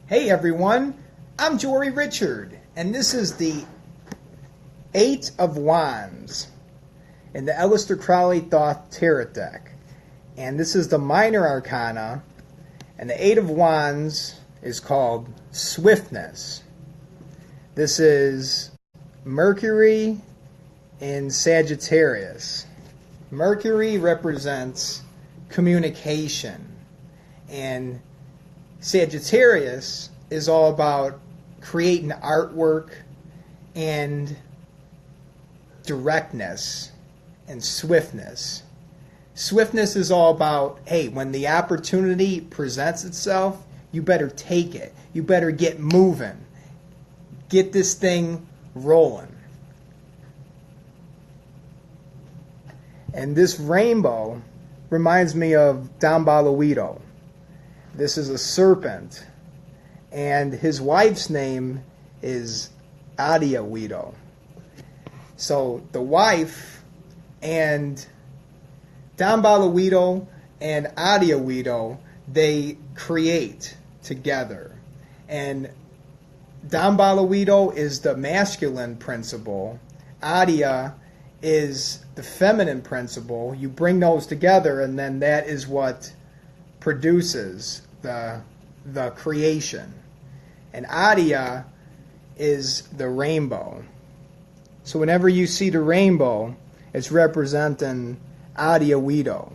Hey everyone, I'm Jori Richard, and this is the Eight of Wands in the Aleister Crowley Thoth Tarot deck. And this is the minor arcana, and the Eight of Wands is called Swiftness. This is Mercury in Sagittarius. Mercury represents communication, and Sagittarius is all about creating artwork and directness and swiftness. Swiftness is all about, hey, when the opportunity presents itself, you better take it. You better get moving. Get this thing rolling. And this rainbow reminds me of Dombaluito. This is a serpent, and his wife's name is Adiawito. So the wife and Dombaluito and Adiawito, they create together. And Dombaluito is the masculine principle. Adia is the feminine principle. You bring those together, and then that is what produces the creation. And Adia is the rainbow. So whenever you see the rainbow, it's representing Adiawito.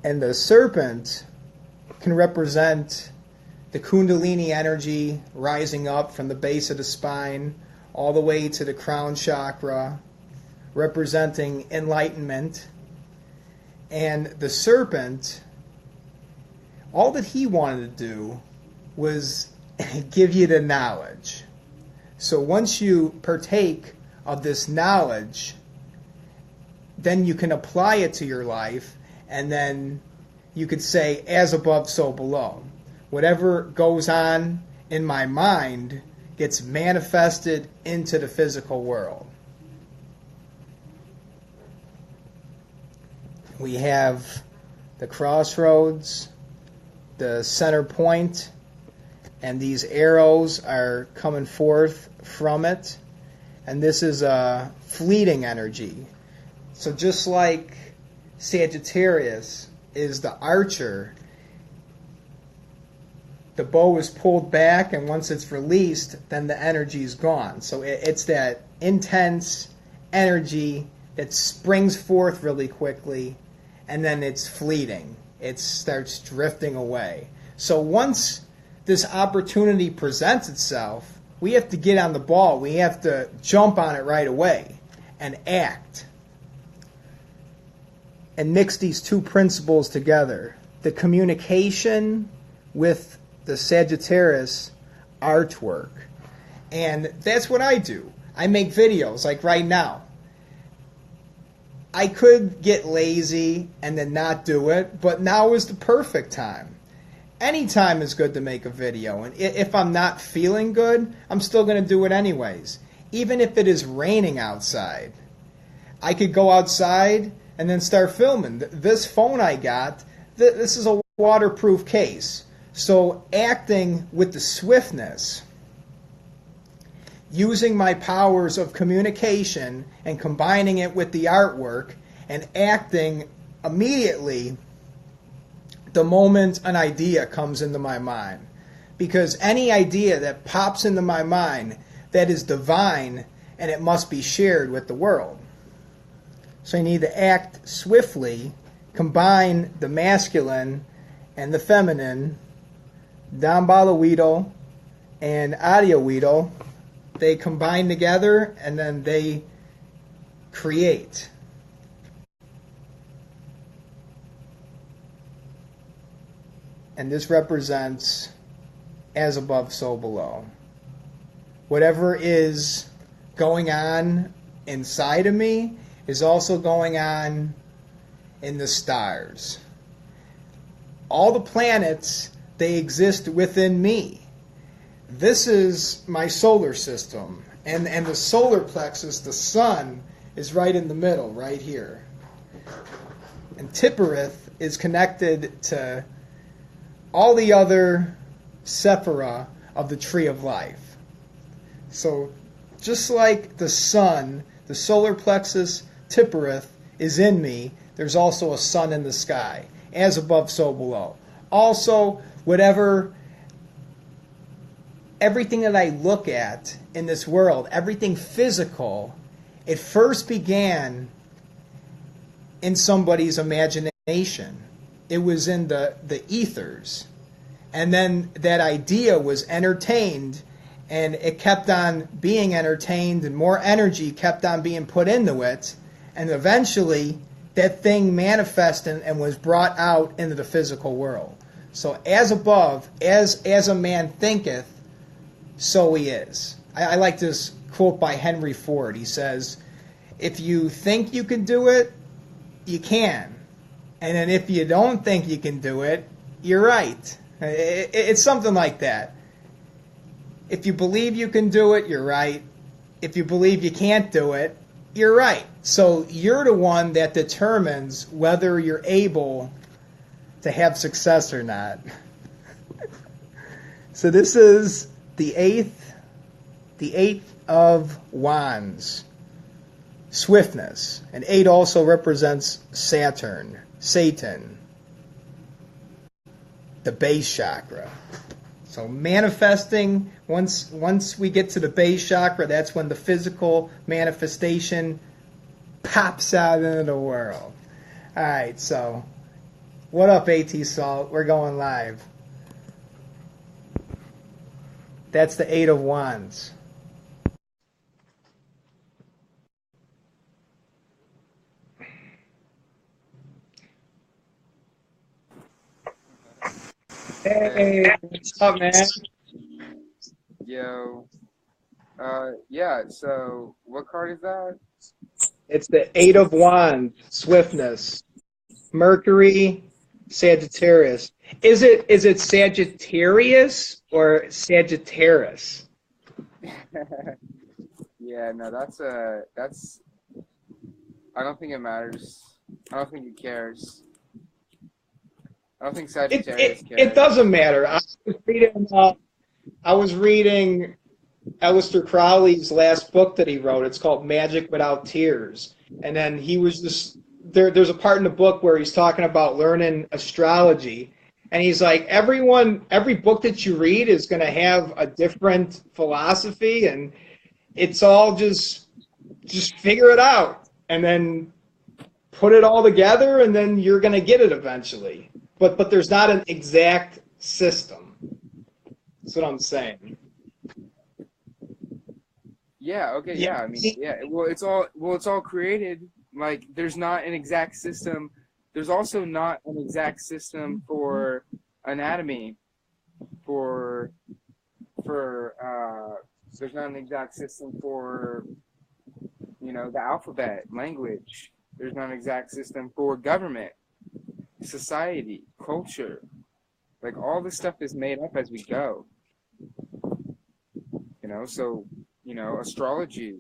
And the serpent can represent the Kundalini energy rising up from the base of the spine all the way to the crown chakra, representing enlightenment. And the serpent, all that he wanted to do was give you the knowledge. So once you partake of this knowledge, then you can apply it to your life, and then you could say, as above, so below. Whatever goes on in my mind gets manifested into the physical world. We have the crossroads, the center point, and these arrows are coming forth from it. And this is a fleeting energy. So just like Sagittarius is the archer, the bow is pulled back, and once it's released, then the energy is gone. So it's that intense energy that springs forth really quickly, and then it's fleeting. It starts drifting away. So once this opportunity presents itself, we have to get on the ball. We have to jump on it right away and act. And mix these two principles together. The communication with the Sagittarius artwork. And that's what I do. I make videos like right now. I could get lazy and then not do it, but now is the perfect time. Any time is good to make a video, and if I'm not feeling good, I'm still going to do it anyways. Even if it is raining outside, I could go outside and then start filming. This phone I got, this is a waterproof case. So acting with the swiftness, using my powers of communication and combining it with the artwork, and acting immediately the moment an idea comes into my mind. Because any idea that pops into my mind, that is divine, and it must be shared with the world. So you need to act swiftly, combine the masculine and the feminine. Dombaluito and Adiawito, they combine together, and then they create. And this represents as above, so below. Whatever is going on inside of me is also going on in the stars. All the planets, they exist within me. This is my solar system. And the solar plexus, the sun, is right in the middle, right here. And Tipperith is connected to all the other sephira of the tree of life. So just like the sun, the solar plexus Tiphereth is in me, there's also a sun in the sky, as above, so below. Also, everything that I look at in this world, everything physical, it first began in somebody's imagination. It was in the ethers. And then that idea was entertained, and it kept on being entertained, and more energy kept on being put into it. And eventually, that thing manifested and was brought out into the physical world. So as above, as a man thinketh, so he is. I like this quote by Henry Ford. He says, if you think you can do it, you can. And then if you don't think you can do it, you're right. It's something like that. If you believe you can do it, you're right. If you believe you can't do it, you're right. So you're the one that determines whether you're able to have success or not. So this is the eighth of wands, swiftness. And 8 also represents Satan, the base chakra. So manifesting, once we get to the base chakra, that's when the physical manifestation pops out into the world. All right, so what up, AT Salt? We're going live. That's the 8 of wands. Hey, what's up, man? Yo. Yeah, so what card is that? It's the 8 of wands, swiftness. Mercury, Sagittarius. Is it Sagittarius or Sagittarius? Yeah, no, that's I don't think it matters. I don't think it cares. I don't think Sagittarius cares. It doesn't matter. I was reading Aleister Crowley's last book that he wrote. It's called Magic Without Tears. And then he was just there's a part in the book where he's talking about learning astrology. And he's like, every book that you read is going to have a different philosophy, and it's all just figure it out and then put it all together, and then you're going to get it eventually. But there's not an exact system. That's what I'm saying. Yeah, okay, yeah. I mean, yeah. Well, it's all created. Like, there's not an exact system. There's also not an exact system for anatomy. There's not an exact system for, the alphabet, language. There's not an exact system for government, society, culture. Like, all this stuff is made up as we go. So, astrology,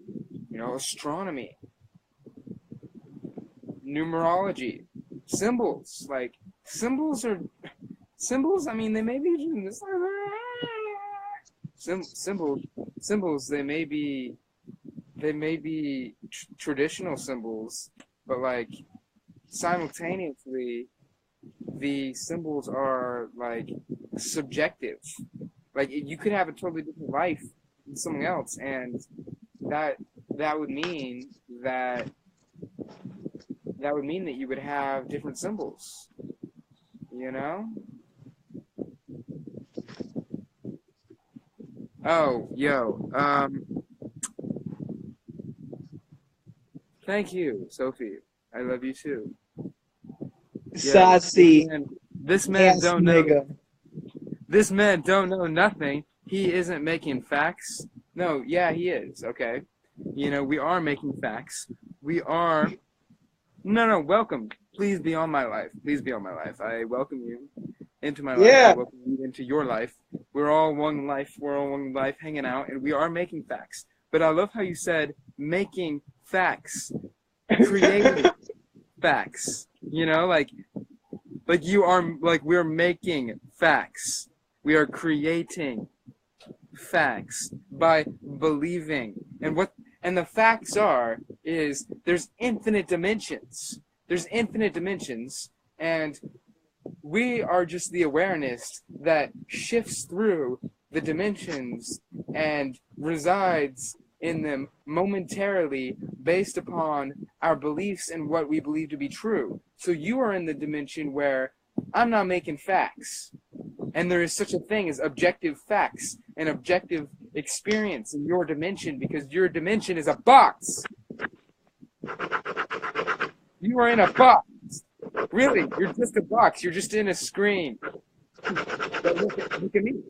astronomy, numerology, symbols. Like, symbols, I mean, they may be symbols, they may be traditional symbols, but like simultaneously the symbols are like subjective. Like, you could have a totally different life than someone else, and that would mean that you would have different symbols, Oh, yo, thank you, Sophie. I love you too. Sassy. This man don't know. Nigga. This man don't know nothing. He isn't making facts. No, yeah, he is. Okay, we are making facts. We are. No, welcome. Please be on my life. Please be on my life. I welcome you into my life. Yeah. I welcome you into your life. We're all one life. We're all one life, hanging out, and we are making facts. But I love how you said making facts, creating facts. Like, Like you are, like we're making facts. We are creating facts by believing. And the facts is there's infinite dimensions. There's infinite dimensions, and we are just the awareness that shifts through the dimensions and resides in them momentarily based upon our beliefs and what we believe to be true. So you are in the dimension where I'm not making facts. And there is such a thing as objective facts and objective experience in your dimension, because your dimension is a box. You are in a box. Really, you're just a box. You're just in a screen. But look at me.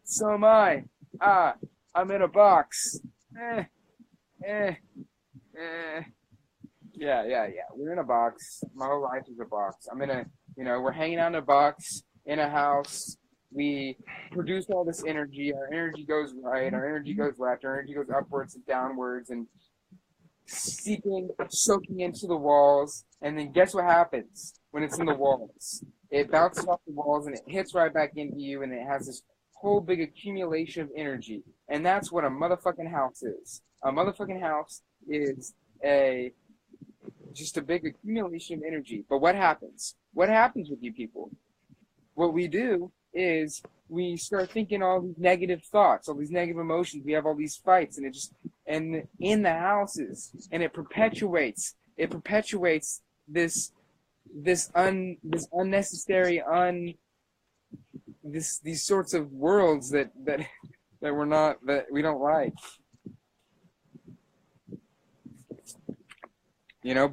So am I. I'm in a box. Yeah. We're in a box. My whole life is a box. I'm in a, we're hanging out in a box in a house. We produce all this energy. Our energy goes right. Our energy goes left. Our energy goes upwards and downwards and soaking into the walls. And then guess what happens when it's in the walls? It bounces off the walls and it hits right back into you, and it has this whole big accumulation of energy. And that's what a motherfucking house is. A motherfucking house is just a big accumulation of energy. But what happens? What happens with you people? What we do is we start thinking all these negative thoughts, all these negative emotions. We have all these fights, and in the houses, and it perpetuates this unnecessary these sorts of worlds that we don't like.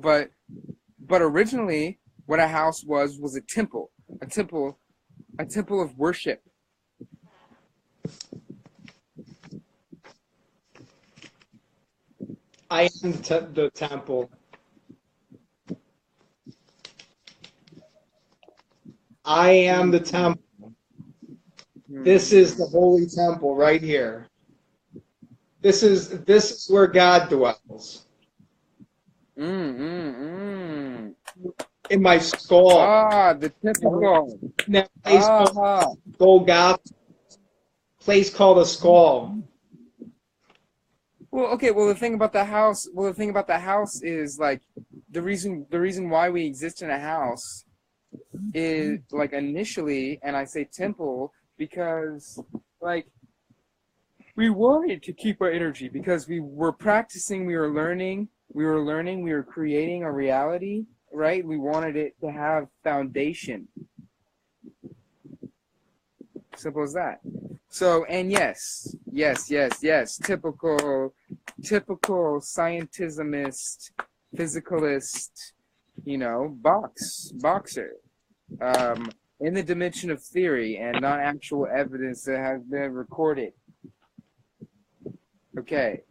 But originally what a house was a temple of worship. I am the temple. I am the temple. This is the holy temple right here. This is where God dwells. In my skull. The temple. That place called Golgotha. Place called a skull. Well, okay. Well, the thing about the house is like the reason why we exist in a house is like initially, and I say temple because like we wanted to keep our energy because we were practicing, we were learning, we were creating a reality, right? We wanted it to have foundation. Simple as that. So, and yes, typical scientismist, physicalist, boxer, in the dimension of theory and not actual evidence that has been recorded. Okay.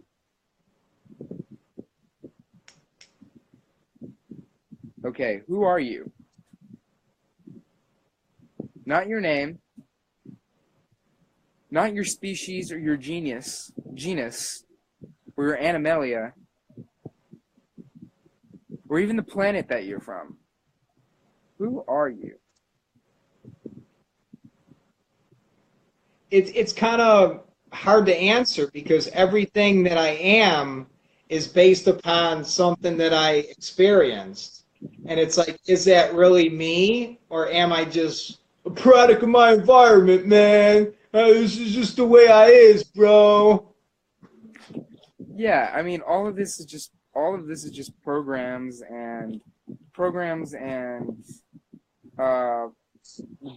Okay, who are you? Not your name. Not your species or your genus, or your animalia, or even the planet that you're from. Who are you? It's kind of hard to answer because everything that I am is based upon something that I experienced. And it's like, is that really me? Or am I just a product of my environment, man? This is just the way I is, bro. Yeah, I mean, all of this is just programs and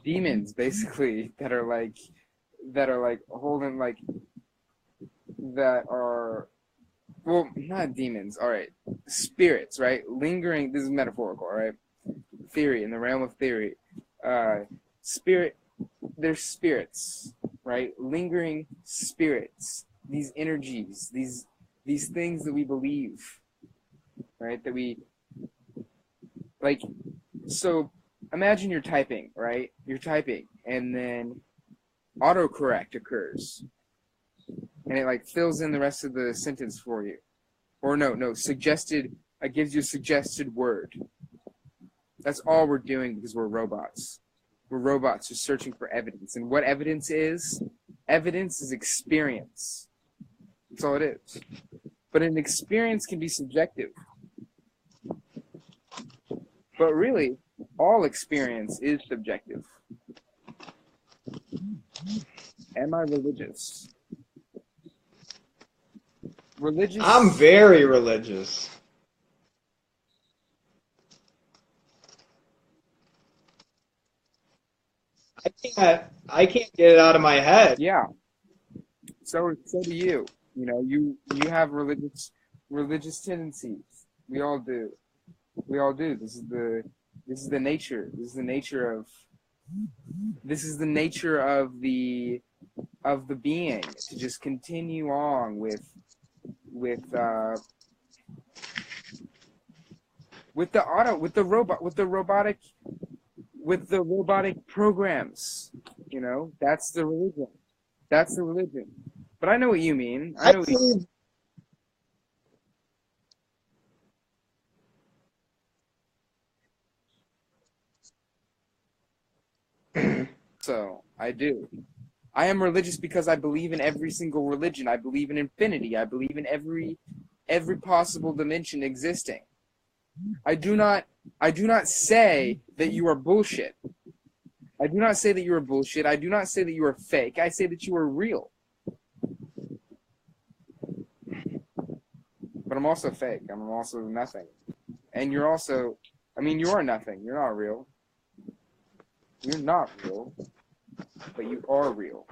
demons, basically, that are holding, like, that are, well, not demons, all right, spirits, right? Lingering, this is metaphorical, right? Theory, in the realm of theory. They're spirits, right? Lingering spirits, these energies, these things that we believe, right? That we, like, so imagine you're typing, right? You're typing, and then autocorrect occurs, and it, like, fills in the rest of the sentence for you. Or no, suggested It gives you a suggested word. That's all we're doing because we're robots. We're robots just searching for evidence. And what evidence is? Evidence is experience. That's all it is. But an experience can be subjective. But really, all experience is subjective. Am I religious? Religious? I'm very religious. I can't get it out of my head. Yeah. So do you. You know, you have religious tendencies. We all do. We all do. This is the nature. This is the nature of the being, to just continue on with the robotic programs. You know, that's the religion. That's the religion. But I know what you mean. I know what you mean. So, I do. I am religious because I believe in every single religion. I believe in infinity. I believe in every possible dimension existing. I do not say that you are bullshit. I do not say that you are bullshit. I do not say that you are fake. I say that you are real. But I'm also fake. I'm also nothing. And you're also, you are nothing. You're not real. You're not real. But you are real.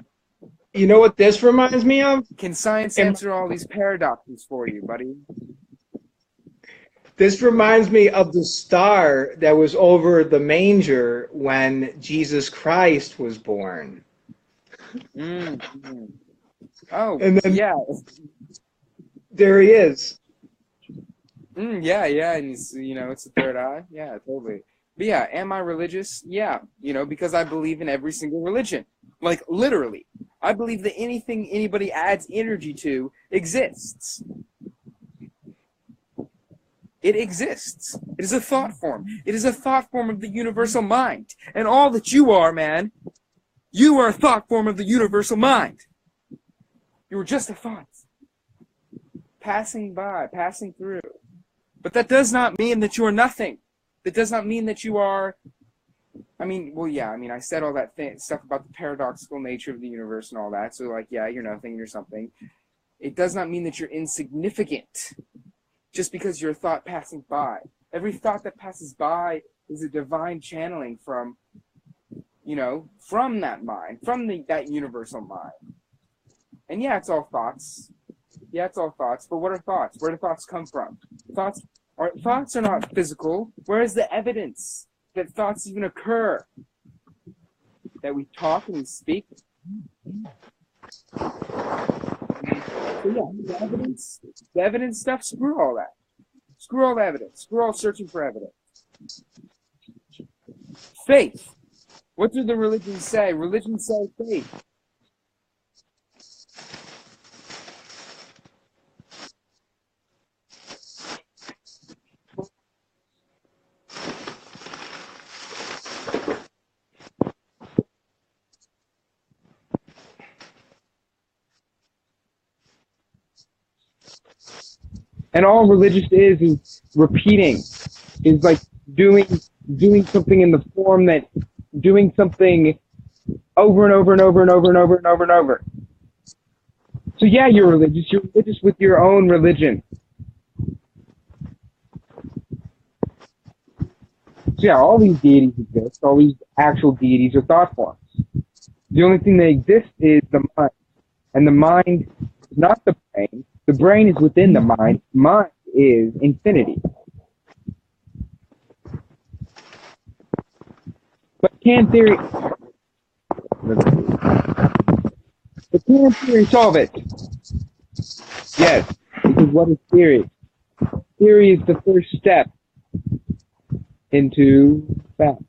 You know what this reminds me of? Can science answer all these paradoxes for you, buddy? This reminds me of the star that was over the manger when Jesus Christ was born. Mm-hmm. Oh, and then yeah. There he is. Yeah, and it's the third eye. Yeah, totally. But yeah, am I religious? Yeah, because I believe in every single religion. Like, literally. I believe that anything anybody adds energy to exists. It exists. It is a thought form. It is a thought form of the universal mind. And all that you are, man, you are a thought form of the universal mind. You are just a thought. Passing by, passing through. But that does not mean that you are nothing. That does not mean that you are... I said all that stuff about the paradoxical nature of the universe and all that. So, you're nothing, you're something. It does not mean that you're insignificant just because you're a thought passing by. Every thought that passes by is a divine channeling from that mind, from that universal mind. And yeah, it's all thoughts. Yeah, it's all thoughts. But what are thoughts? Where do thoughts come from? Thoughts are not physical. Where is the evidence that thoughts even occur? That we talk and we speak? So yeah, the evidence stuff, screw all that. Screw all the evidence. Screw all searching for evidence. Faith. What do the religions say? Religions say faith. And all religious is repeating, is like doing something in the form that, doing something over and over and over and over and over and over and over. So yeah, you're religious. You're religious with your own religion. So yeah, all these deities exist. All these actual deities are thought forms. The only thing that exists is the mind. And the mind is not the brain. The brain is within the mind. Mind is infinity. But can theory solve it? Yes, because what is theory? Theory is the first step into fact.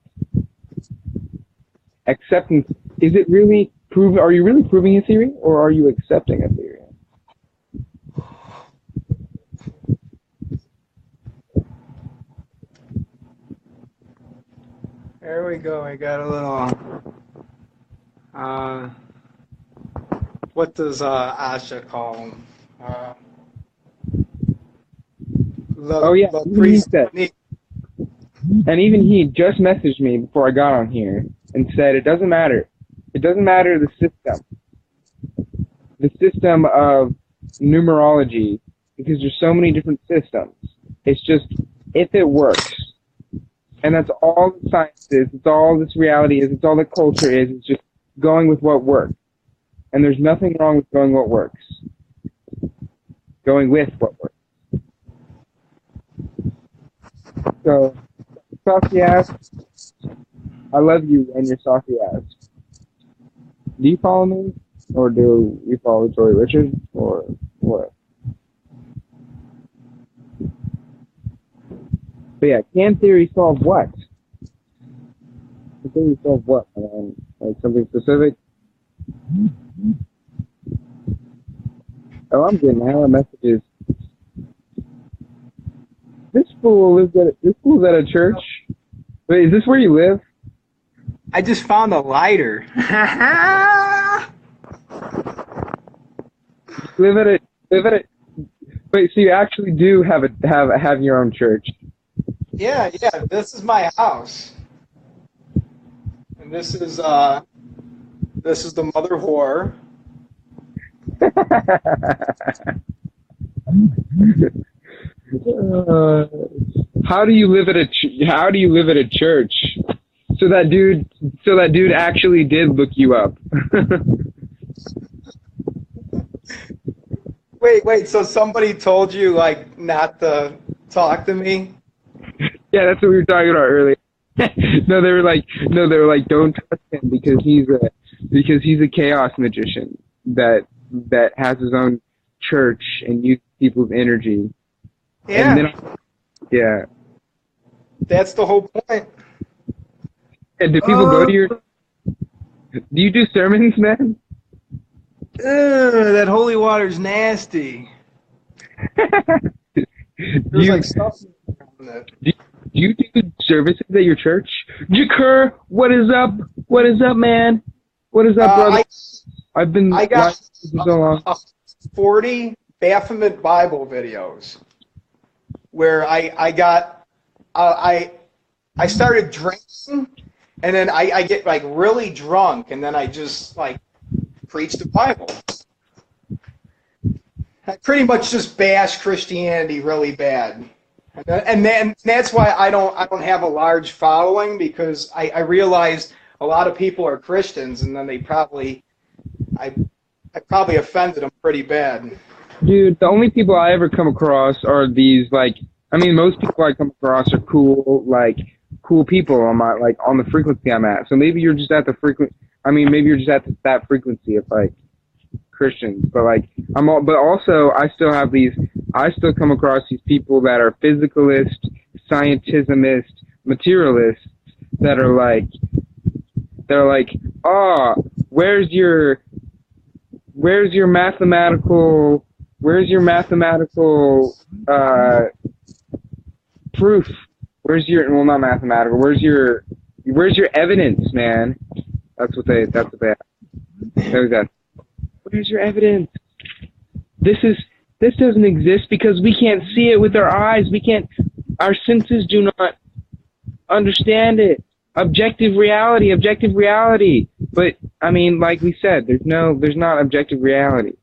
Acceptance. Is it really prove? Are you really proving a theory, or are you accepting a theory? There we go. I got a little. What does Asha call him? Oh yeah, the even he priest. said, and even he just messaged me before I got on here and said it doesn't matter. It doesn't matter the system of numerology, because there's so many different systems. It's just if it works, and that's all the science is. It's all this reality is. It's all the culture is. It's just going with what works, and there's nothing wrong with going what works. Going with what works. So, saucy ass, I love you and your saucy ass. Do you follow me? Or do you follow Jori Richard? Or what? But yeah, can theory solve what? Can theory solve what? Like something specific? Oh, I'm getting hella messages. This fool's at a church. Wait, is this where you live? I just found a lighter. Live at it. Wait, so you actually do have your own church? Yeah. This is my house, and this is the mother whore. How do you live at a church? So that dude actually did look you up. Wait. So somebody told you like not to talk to me? Yeah, that's what we were talking about earlier. No, they were like, don't trust him because he's a chaos magician that has his own church and uses people's energy. Yeah. And then, yeah. That's the whole point. And do people go to your? Do you do sermons, man? That holy water's nasty. There's like stuff in it. Do you do services at your church? Jakur, what is up? What is up, man? What is up, brother? I got so long. 40 Baphomet Bible videos where I started drinking, and then I get like really drunk, and then I just like preach the Bible. I pretty much just bash Christianity really bad. And then that's why I don't have a large following, because I realize a lot of people are Christians, and then I probably offended them pretty bad. Dude, the only people I ever come across are these most people I come across are cool people on on the frequency I'm at. So maybe you're just at that frequency of like Christians, but also I still come across these people that are physicalist, scientismist, materialists that are like, where's your mathematical proof? Where's not mathematical, where's your evidence, man? That's what they ask. Where's your evidence? This doesn't exist because we can't see it with our eyes. Our senses do not understand it. Objective reality. But like we said, there's not objective reality.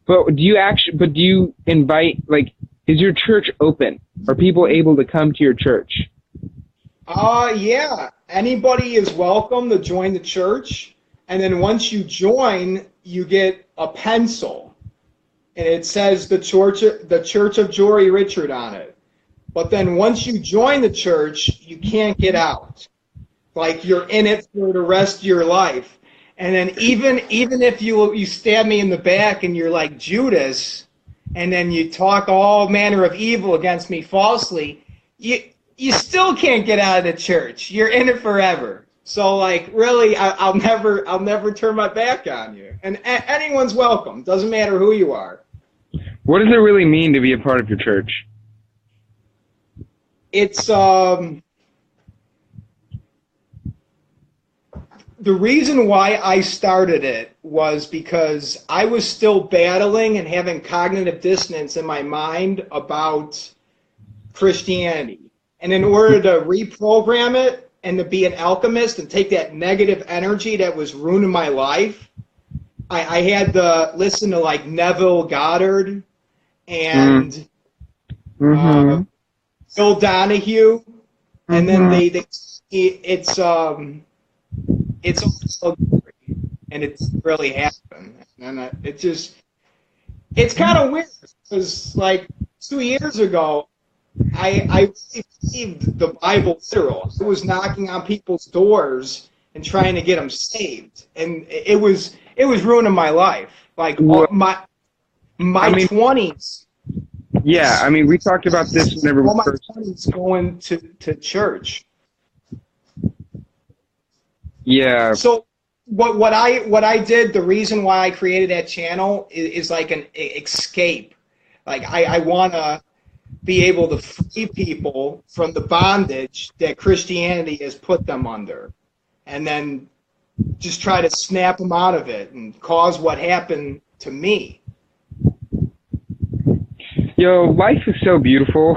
But do you invite, is your church open? Are people able to come to your church? Yeah. Anybody is welcome to join the church. And then once you join, you get a pencil, and it says the Church of Jori Richard on it. But then once you join the church, you can't get out. Like, you're in it for the rest of your life. And then even if you stab me in the back and you're like Judas, and then you talk all manner of evil against me falsely, you still can't get out of the church. You're in it forever. So, really, I'll never turn my back on you. And anyone's welcome. Doesn't matter who you are. What does it really mean to be a part of your church? It's the reason why I started it was because I was still battling and having cognitive dissonance in my mind about Christianity. And in order to reprogram it and to be an alchemist and take that negative energy that was ruining my life, I had to listen to like Neville Goddard and Bill Donahue, and then it's also and it's really happened, and it's kind of weird because like 2 years ago, I really believed the Bible literal. I was knocking on people's doors and trying to get them saved, and it was ruining my life. Like my 20s. Yeah, I mean, we talked about this whenever we first. My 20s going to church. Yeah. So what I did, the reason why I created that channel is like an escape. Like I want to be able to free people from the bondage that Christianity has put them under, and then just try to snap them out of it and cause what happened to me. Yo, life is so beautiful.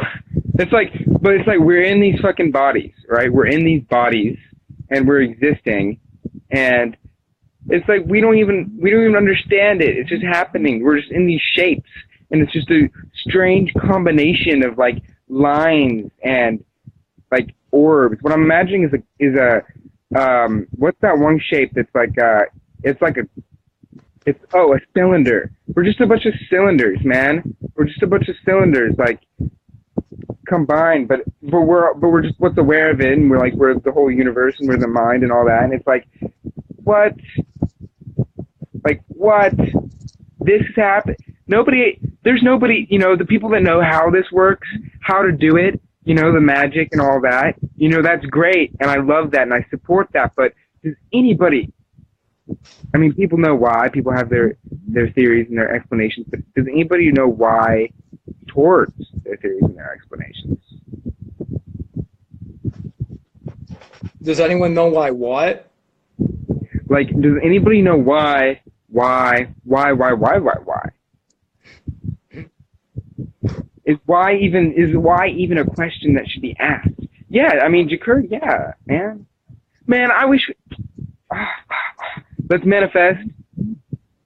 It's like we're in these fucking bodies, right? We're in these bodies and we're existing, and it's like we don't even understand it. It's just happening. We're just in these shapes, and it's just a strange combination of like lines and like orbs. What I'm imagining is a what's that one shape that's like it's a cylinder. We're just a bunch of cylinders, man. We're just a bunch of cylinders, like combined, but we're just what's aware of it, and we're the whole universe, and we're the mind and all that, and it's like what this has happened. There's nobody, the people that know how this works, how to do it, the magic and all that, that's great, and I love that, and I support that, but does anybody, I mean, people know why, people have their theories and their explanations, but does anybody know why towards their theories and their explanations? Does anyone know why what? Like, does anybody know why? Is why even a question that should be asked? Yeah, I mean, Jakur, yeah, man. Man, I wish... Let's manifest.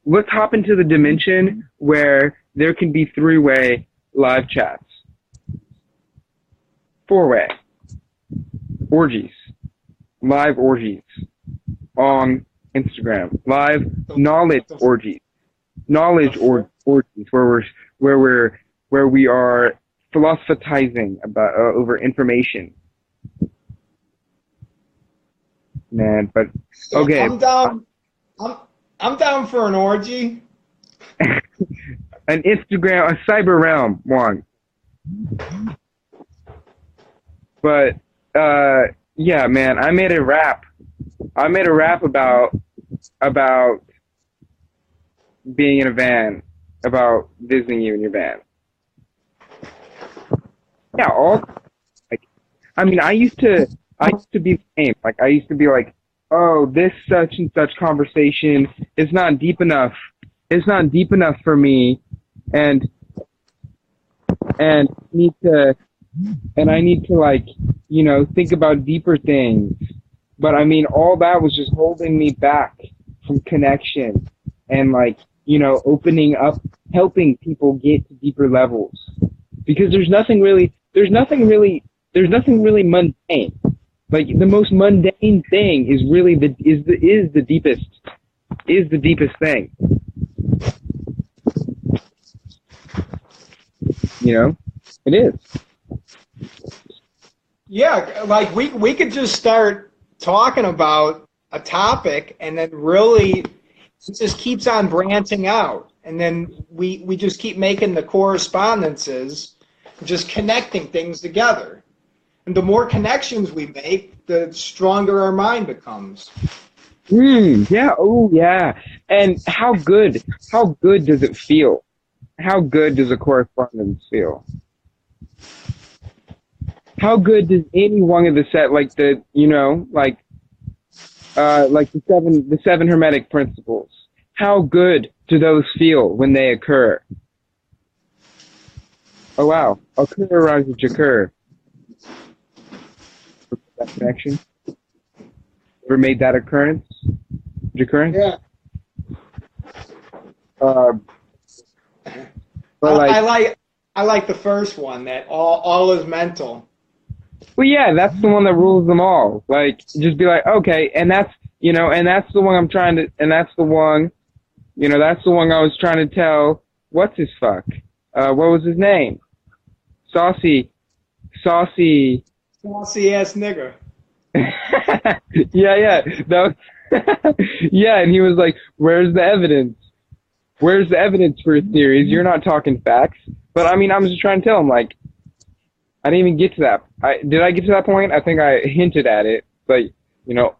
Let's hop into the dimension where there can be three-way live chats. Four-way. Orgies. Live orgies. On Instagram. Live knowledge orgies. Knowledge orgies where we are philosophizing about over information. Man, but okay. I'm down for an orgy. An Instagram, a cyber realm one. But yeah, man, I made a rap about being in a van, about visiting you in your van. Yeah, I mean, I used to be the same. Like, I used to be like, oh, this such and such conversation is not deep enough. It's not deep enough for me, and I need to like, think about deeper things. But I mean, all that was just holding me back from connection and like, opening up, helping people get to deeper levels. Because there's nothing really mundane. Like, the most mundane thing is really the deepest thing. It is. Yeah, like we could just start talking about a topic, and then really it just keeps on branching out, and then we just keep making the correspondences, just connecting things together. And the more connections we make, the stronger our mind becomes. Yeah. Oh, yeah. And how good does it feel? How good does a correspondence feel? How good does any one of the set, like like the seven hermetic principles. How good do those feel when they occur? Oh wow, occur around which occur. That connection. Ever made that occurrence? Yeah. But I like the first one, that all is mental. well, yeah, that's the one that rules them all. Like, just be like, okay, and that's, and that's the one I'm trying to, and that's the one, that's the one I was trying to tell, what's his fuck? What was his name? Saucy ass nigger. yeah, that was, yeah, and he was like, where's the evidence? Where's the evidence for his theories? You're not talking facts. But I mean, I'm just trying to tell him, like, I didn't even get to that. Did I get to that point? I think I hinted at it, but,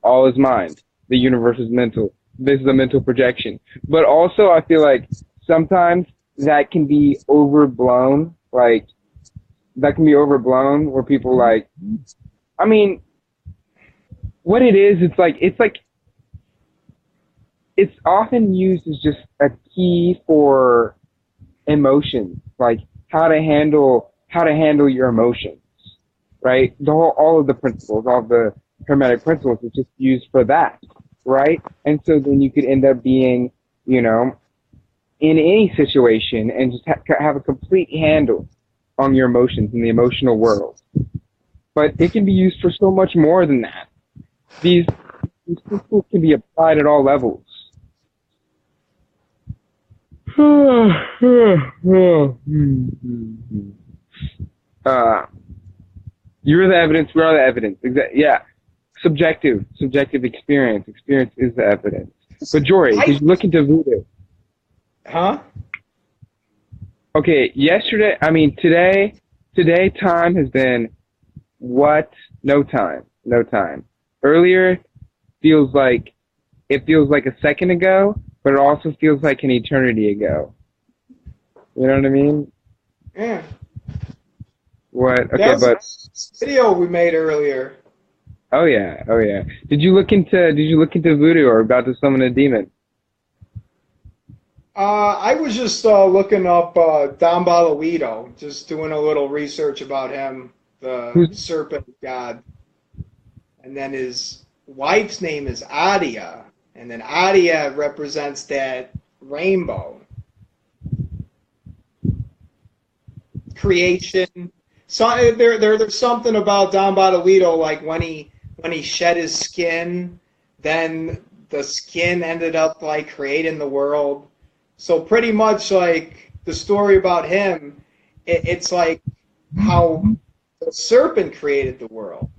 all is mind. The universe is mental. This is a mental projection. But also, I feel like sometimes that can be overblown. Like, that can be overblown where people, like, I mean, what it is, it's often used as just a key for emotions, like how to handle your emotions, right? All of the principles, all of the hermetic principles is just used for that, right? And so then you could end up being, in any situation and just have a complete handle on your emotions in the emotional world. But it can be used for so much more than that. These principles can be applied at all levels. You're the evidence, we are the evidence. Yeah. Subjective experience. Experience is the evidence. But Jori, did you look into voodoo? Huh? Okay, today time has been what? No time. Earlier feels like a second ago, but it also feels like an eternity ago. You know what I mean? Yeah. What? Okay, that was a video we made earlier. Oh yeah. Did you look into voodoo or about to summon a demon? I was just looking up Don Balaguito, just doing a little research about him, the serpent god. And then his wife's name is Adia, and then Adia represents that rainbow. Creation. So there's something about Don Balaguito, like when he shed his skin, then the skin ended up like creating the world. So pretty much like the story about him, it's like how the serpent created the world.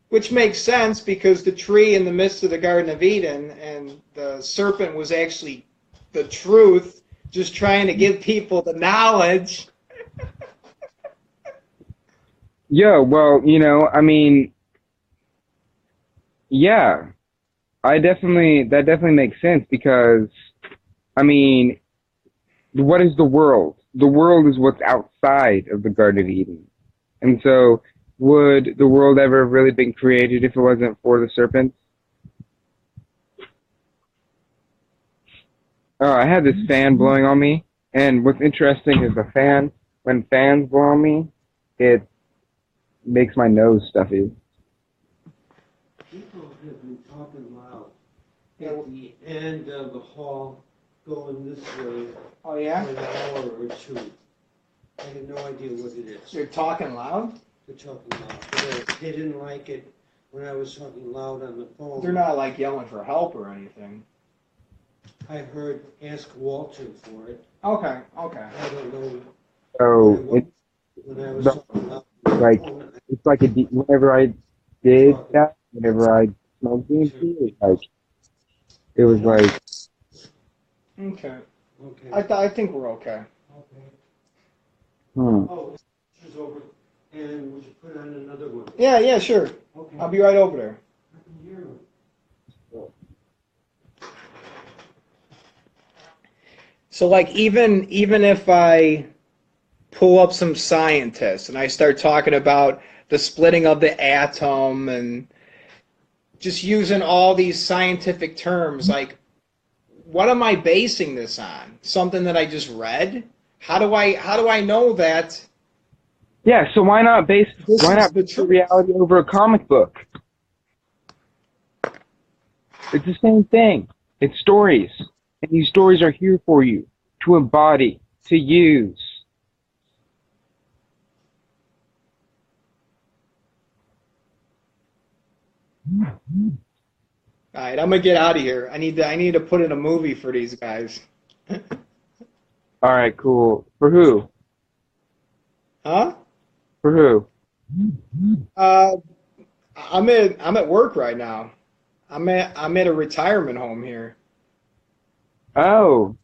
Which makes sense because the tree in the midst of the Garden of Eden and the serpent was actually the truth, just trying to give people the knowledge. Yeah, well, yeah. That definitely makes sense because, what is the world? The world is what's outside of the Garden of Eden. And so, would the world ever have really been created if it wasn't for the serpents? Oh, I had this fan blowing on me, and what's interesting is when fans blow on me, it makes my nose stuffy. People have been talking loud at the end of the hall going this way. Oh, yeah? For an hour or two. I have no idea what it is. You're talking loud? They're talking loud. They didn't like it when I was talking loud on the phone. They're not like yelling for help or anything. I heard ask Walter for it. Okay. I don't know. So When I was talking loud. Like, it's like whenever I did that, whenever I smoked DMT, it was like. Okay. Okay. I think we're okay. Okay. Hmm. Oh, it's over. And would you put on another one? Yeah, sure. Okay. I'll be right over there. I can hear him. So, like, even if I pull up some scientists and I start talking about the splitting of the atom and just using all these scientific terms. Like, what am I basing this on? Something that I just read? How do I know that Yeah, so why not base this why is not the base the truth? reality over a comic book? It's the same thing. It's stories. And these stories are here for you to embody, to use. All right, I'm gonna get out of here. I need to put in a movie for these guys. All right, cool. For who? Huh? For who? Uh, I'm at work right now. I'm at a retirement home here. Oh.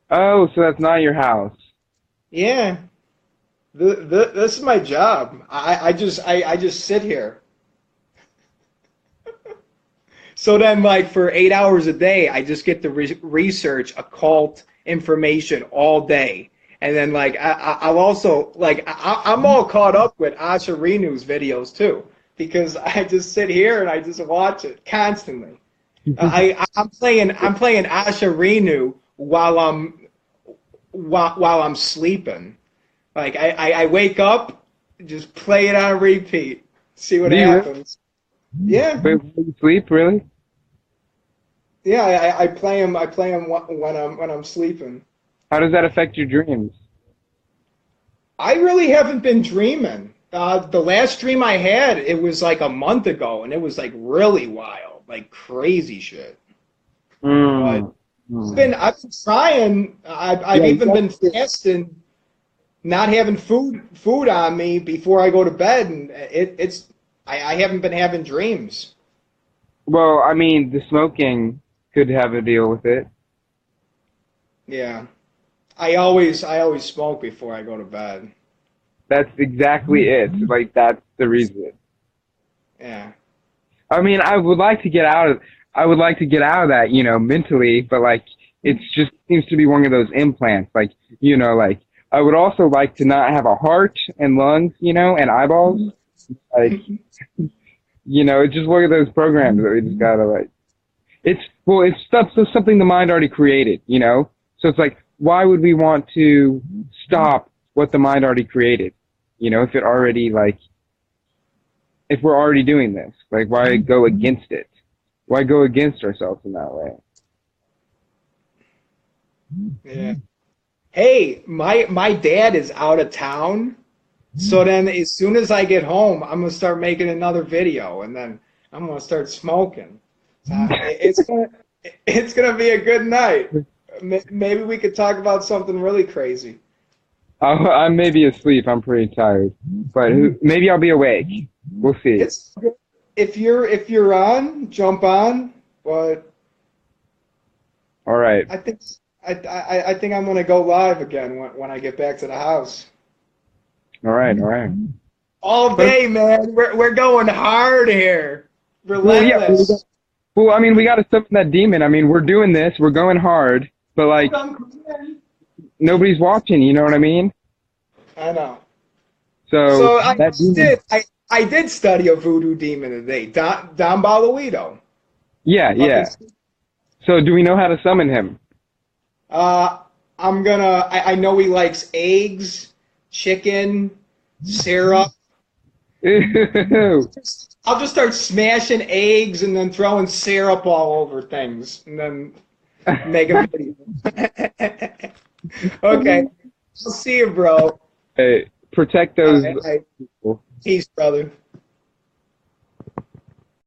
Oh, so that's not your house. Yeah, this is my job. I just sit here. So then, like, for 8 hours a day, I just get to research occult information all day. And then, like, I'll also, like, I'm all caught up with Asha Renu's videos, too, because I just sit here and I just watch it constantly. I'm playing Asha Renu while I'm sleeping. Like, I wake up, just play it on repeat, see what Do you really? happens. Yeah. Wait, when you sleep, really? Yeah, I play them. I play them when I'm sleeping. How does that affect your dreams? I really haven't been dreaming. The last dream I had, it was like a month ago, and it was like really wild, like crazy shit. But I've been trying. I've Yeah, even been fasting, not having food on me before I go to bed, and I haven't been having dreams. Well, I mean, the smoking could have a deal with it. Yeah, I always smoke before I go to bed. That's exactly it. Like, that's the reason. Yeah. I mean, I would like to get out of that, you know, mentally, but like, it's just seems to be one of those implants. Like, you know, like, I would also like to not have a heart and lungs, you know, and eyeballs. Like, you know, it's just one of those programs that we just gotta like. It's something the mind already created, you know. So it's like, why would we want to stop what the mind already created? You know, if we're already doing this, like, why go against it? Why go against ourselves in that way? Yeah. Hey, my dad is out of town, so then as soon as I get home, I'm gonna start making another video, and then I'm gonna start smoking. So it's gonna be a good night. Maybe we could talk about something really crazy. I may be asleep. I'm pretty tired, but maybe I'll be awake. We'll see. It's if you're on, jump on. But All right. I think I'm gonna go live again when I get back to the house. All right. All right. All day, man. We're going hard here. Well, yeah. Relentless. Well, I mean, we got to summon that demon. I mean, we're doing this. We're going hard, but like, nobody's watching. You know what I mean? I know. So I did study a voodoo demon today, Don Balaguido. Yeah. So do we know how to summon him? I know he likes eggs, chicken, syrup. Ew. I'll just start smashing eggs and then throwing syrup all over things and then make a video. Okay. I'll see you, bro. Hey, protect those. Peace, brother.